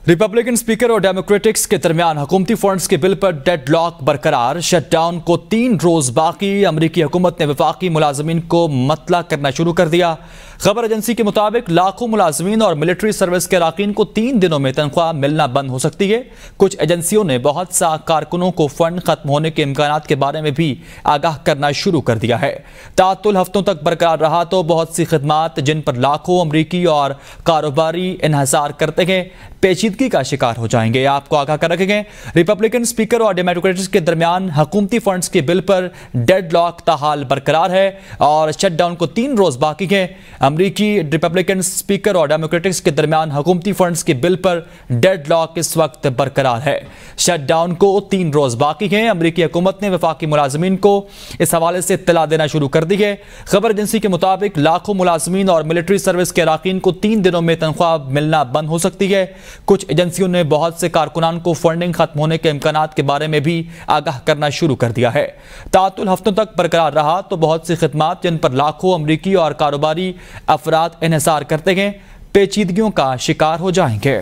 Republican speaker और democratics के दरमियान हुकूमती फंड्स के बिल पर डेड लॉक बरकरार। शट डाउन को 3 रोज बाकी। अमरीकी हुकूमत ने वफाकी मुलाजमीन को मतला करना शुरू कर दिया। खबर एजेंसी के मुताबिक लाखों मुलाजमीन और मिलिट्री सर्विस के अरकान को 3 दिनों में तनख्वाह मिलना बंद हो सकती है। कुछ एजेंसियों ने बहुत सा कारकुनों को फंड खत्म होने के इम्कानात के बारे में भी आगाह करना शुरू कर दिया है। तातुल हफ्तों तक बरकरार रहा तो बहुत सी खिदमात जिन पर लाखों अमरीकी और कारोबारी इन्हिसार करते हैं पेचीदगी का शिकार हो जाएंगे। आपको आगाह कर रखेंगे, रिपब्लिकन स्पीकर और डेमोक्रेट्स के दरमियान हुकूमती फंड्स के बिल पर डेड लॉक ताहाल बरकरार है और शट डाउन को 3 रोज बाकी है। अमरीकी रिपब्लिकन स्पीकर और डेमोक्रेटिक्स के दरमियान हुकूमती फंड्स के बिल पर डेड लॉक इस वक्त बरकरार है। शट डाउन को 3 रोज बाकी है। अमरीकी हुकूमत ने वफाकी मुलाजमीन को इस हवाले से इत्तला देना शुरू कर दी है। खबर एजेंसी के मुताबिक लाखों मुलाजमीन और मिलिट्री सर्विस के अरकान को 3 दिनों में तनख्वाह मिलना बंद हो सकती है। कुछ एजेंसियों ने बहुत से कारकुनान को फंडिंग खत्म होने के इम्कानात के बारे में भी आगाह करना शुरू कर दिया है। तातुल हफ्तों तक बरकरार रहा तो बहुत सी खिदमात जिन पर लाखों अमरीकी और कारोबारी अफराद इन्हिसार करते हैं पेचीदगियों का शिकार हो जाएंगे।